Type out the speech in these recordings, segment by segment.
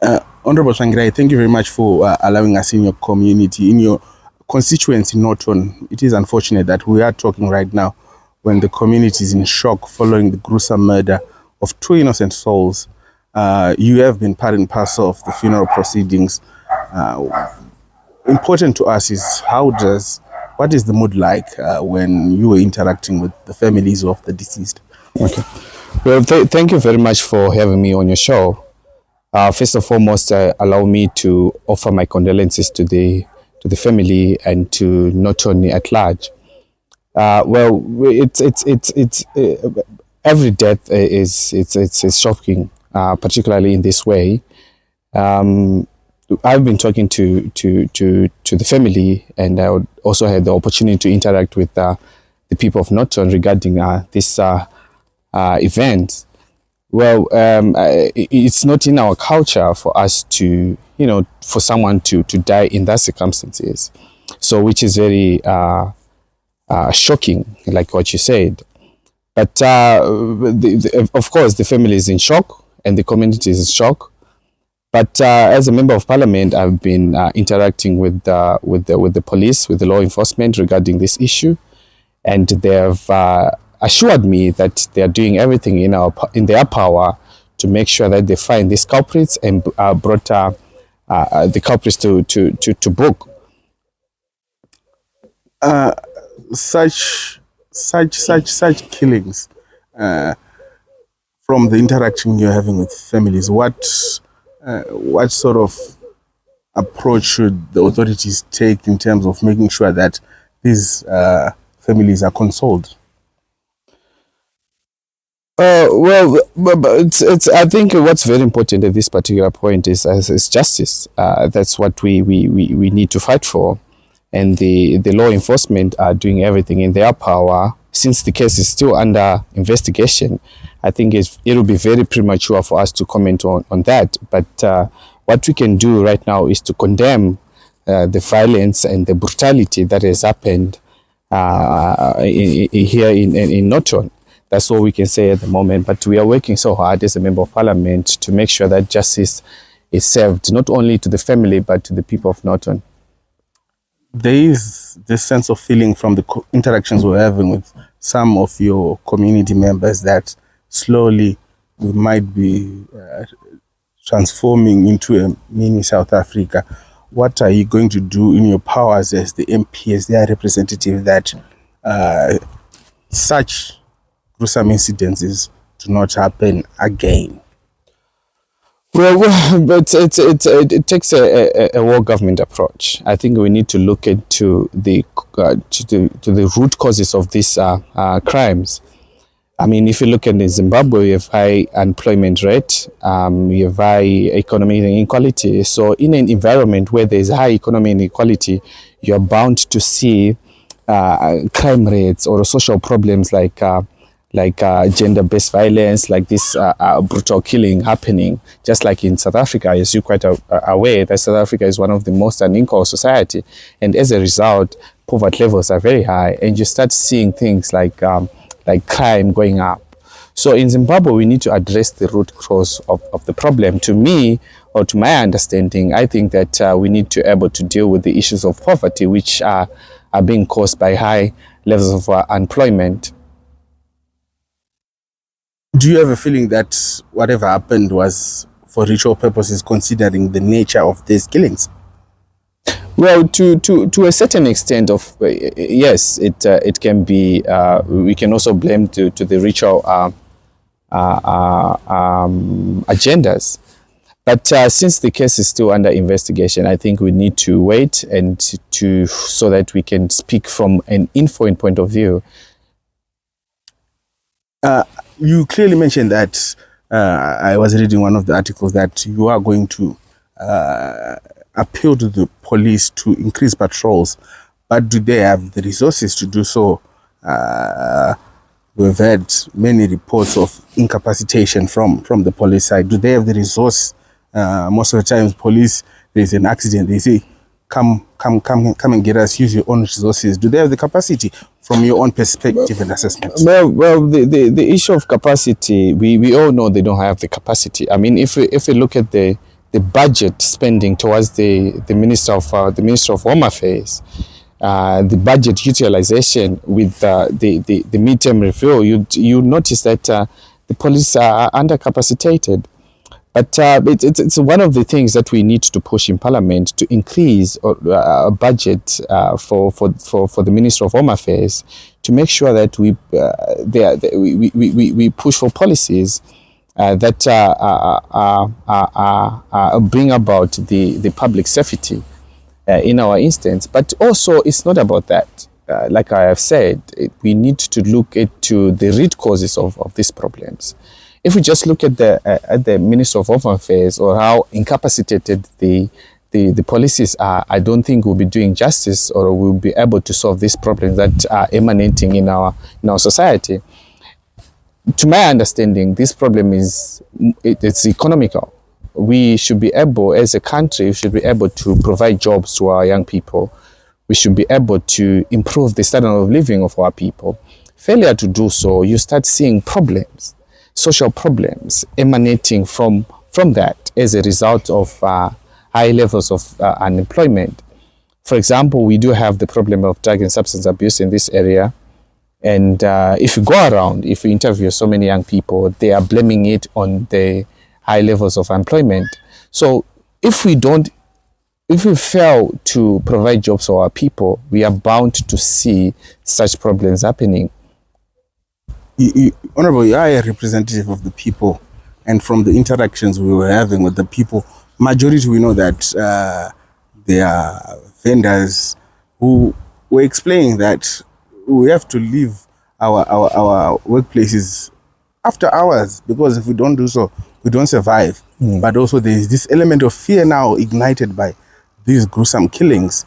Honorable Tsvangirai, thank you very much for allowing us in your community, in your constituency, Norton. It is unfortunate that we are talking right now when the community is in shock following the gruesome murder of two innocent souls. You have been part and parcel of the funeral proceedings. Important to us is what is the mood like when you were interacting with the families of the deceased? Okay. Well, thank you very much for having me on your show. First and foremost, allow me to offer my condolences to the family and to Norton at large. Well, it's every death is shocking, particularly in this way. I've been talking to the family, and I also had the opportunity to interact with the people of Norton regarding this event. Well, it's not in our culture for us to, for someone to die in that circumstances. So, which is very shocking, like what you said. But of course, the family is in shock and the community is in shock. But as a member of parliament, I've been interacting with the police, with the law enforcement regarding this issue, and they have assured me that they are doing everything in their power to make sure that they find these culprits and brought the culprits to book. Such killings, from the interaction you're having with families, what sort of approach should the authorities take in terms of making sure that these families are consoled? Well, but I think what's very important at this particular point is justice. That's what we need to fight for. And the law enforcement are doing everything in their power. Since the case is still under investigation, I think it will be very premature for us to comment on that. But what we can do right now is to condemn the violence and the brutality that has happened here in Norton. That's all we can say at the moment. But we are working so hard as a member of parliament to make sure that justice is served, not only to the family, but to the people of Norton. There is this sense of feeling from the interactions we're having with some of your community members that slowly we might be transforming into a mini South Africa. What are you going to do in your powers as the MP, as their representative, that such gruesome incidences do not happen again? Well, but it takes a world government approach. I think we need to look into the root causes of these crimes. I mean, if you look at Zimbabwe, we have high unemployment rate, we have high economic inequality. So in an environment where there is high economic inequality, you're bound to see crime rates or social problems like gender-based violence, like this brutal killing happening, just like in South Africa. As you're quite aware, that South Africa is one of the most unequal society, and as a result, poverty levels are very high, and you start seeing things like crime going up. So in Zimbabwe, we need to address the root cause of the problem. To me, or to my understanding, I think that we need to be able to deal with the issues of poverty, which are being caused by high levels of unemployment. Do you have a feeling that whatever happened was for ritual purposes, considering the nature of these killings? Well, to a certain extent, yes, it can be. We can also blame to the ritual agendas. But since the case is still under investigation, I think we need to wait and so that we can speak from an informed point of view. You clearly mentioned that, I was reading one of the articles, that you are going to appeal to the police to increase patrols, but do they have the resources to do so? We've had many reports of incapacitation from the police side. Do they have the resource? Most of the times, police, there's an accident, they say, come and get us, use your own resources. Do they have the capacity from your own perspective and assessment? Well, the issue of capacity, we all know they don't have the capacity. I mean, if we look at the the budget spending towards the Minister of Home Affairs, the budget utilization with the midterm review, you notice that the police are undercapacitated. But it's one of the things that we need to push in Parliament, to increase a budget for the Minister of Home Affairs, to make sure that we push for policies that bring about the public safety in our instance. But also, it's not about that. Like I have said, we need to look into the root causes of these problems. If we just look at the Minister of Home Affairs, or how incapacitated the policies are, I don't think we'll be doing justice, or we'll be able to solve these problems that are emanating in our society. To my understanding, this problem it's economical. We should be able, as a country, we should be able to provide jobs to our young people. We should be able to improve the standard of living of our people. Failure to do so, you start seeing problems, social problems emanating from that as a result of high levels of unemployment. For example, we do have the problem of drug and substance abuse in this area. And if you go around, if you interview so many young people, they are blaming it on the high levels of employment. So if we fail to provide jobs for our people, we are bound to see such problems happening. Honorable, you are a representative of the people, and from the interactions we were having with the people, majority, we know that there are vendors who were explaining that we have to leave our workplaces after hours, because if we don't do so, we don't survive. But also there is this element of fear now ignited by these gruesome killings.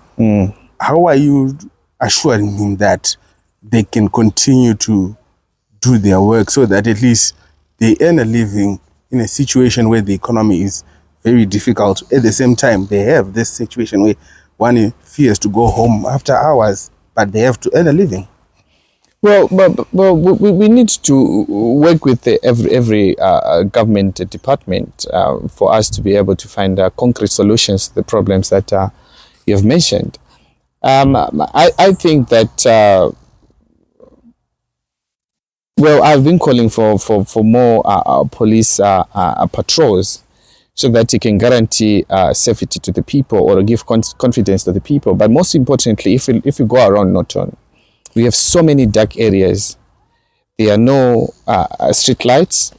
How are you assuring him that they can continue to do their work, so that at least they earn a living in a situation where the economy is very difficult? At the same time, they have this situation where one fears to go home after hours, but they have to earn a living. Well, we need to work with every government department for us to be able to find concrete solutions to the problems that you have mentioned. I think that I've been calling for more police patrols, so that it can guarantee safety to the people, or give confidence to the people. But most importantly, if you go around Norton, we have so many dark areas. There are no street lights.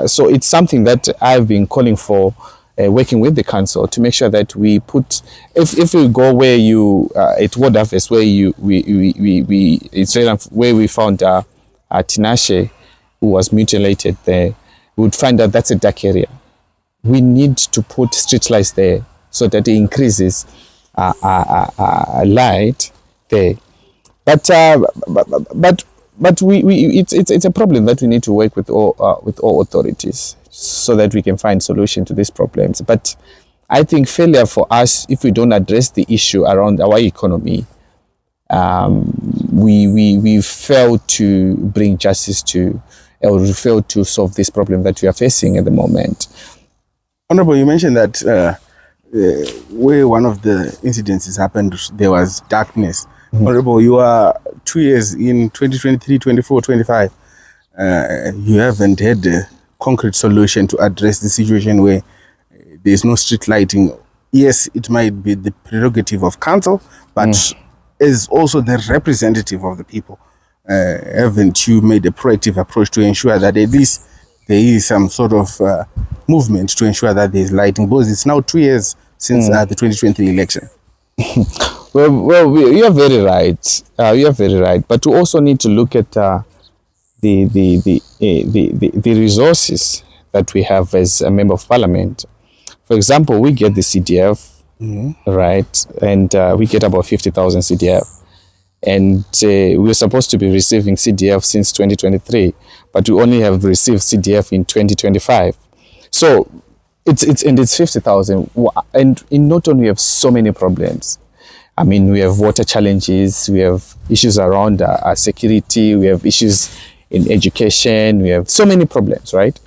So it's something that I've been calling for, working with the council, to make sure that we put, if we go where you, at Ward Office, where where we found Tinashe, who was mutilated there, we would find that that's a dark area. We need to put street lights there, so that it increases light there. But it's a problem that we need to work with all authorities, so that we can find solution to these problems. But I think failure for us, if we don't address the issue around our economy, we fail to bring justice to, or we fail to solve this problem that we are facing at the moment. Honorable, you mentioned that where one of the incidences happened, there was darkness. Honorable, you are 2 years in, 2023, 24, 25. You haven't had a concrete solution to address the situation where there is no street lighting. Yes, it might be the prerogative of council, but as also the representative of the people, haven't you made a proactive approach to ensure that at least there is some sort of movement to ensure that there is lighting? Because it's now 2 years since the 2023 election. Well, you are very right. You are very right. But we also need to look at the resources that we have as a member of parliament. For example, we get the CDF, right? And we get about 50,000 CDF. And we're supposed to be receiving CDF since 2023, but we only have received CDF in 2025. So it's 50,000. And in Norton, we have so many problems. I mean, we have water challenges, we have issues around security, we have issues in education, we have so many problems, right?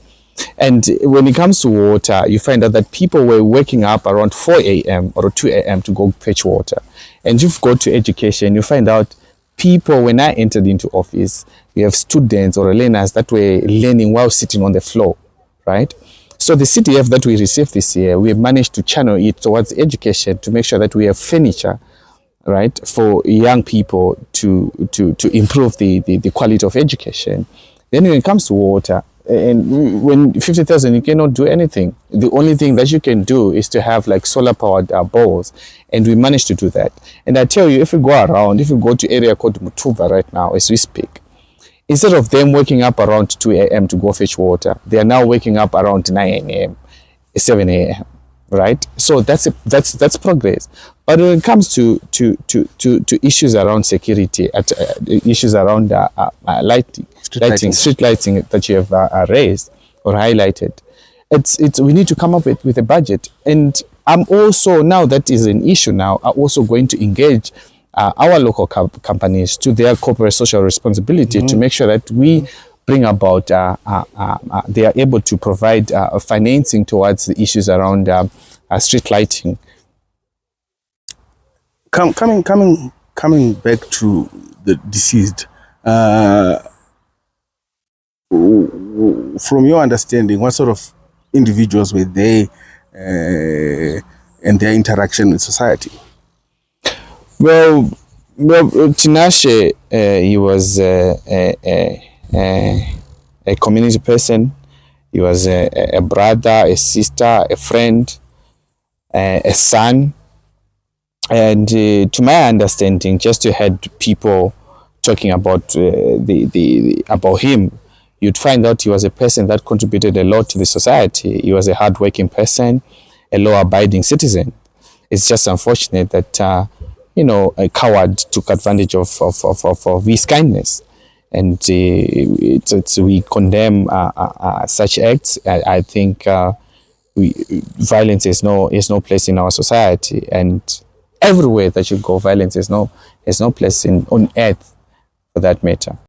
And when it comes to water, you find out that people were waking up around 4 a.m. or 2 a.m. to go fetch water. And if you go to education, you find out people, when I entered into office, we have students or learners that were learning while sitting on the floor, right? So the CDF that we received this year, we have managed to channel it towards education to make sure that we have furniture, right, for young people to improve the quality of education. Then when it comes to water, and when 50,000, you cannot do anything. The only thing that you can do is to have like solar powered bowls, and we managed to do that. And I tell you, if you go around, if you go to area called Mutuva right now as we speak, instead of them waking up around 2 a.m. to go fetch water, they are now waking up around 9 a.m., 7 a.m., right? So that's progress. But when it comes to issues around security, issues around lighting, street lighting that you have raised or highlighted, we need to come up with a budget. And I'm also, now that is an issue now, I'm also going to engage our local companies to their corporate social responsibility to make sure that we bring about, they are able to provide financing towards the issues around street lighting. Coming back to the deceased, from your understanding, what sort of individuals were they and their interaction with society? Well, Tinashe, he was a community person. He was a brother, a sister, a friend, a son. And to my understanding, just to had people talking about about him, you'd find out he was a person that contributed a lot to the society. He was a hardworking person, a law-abiding citizen. It's just unfortunate that a coward took advantage of his kindness, and we condemn such acts. I think violence is no place in our society, and everywhere that you go, violence is no place on earth for that matter.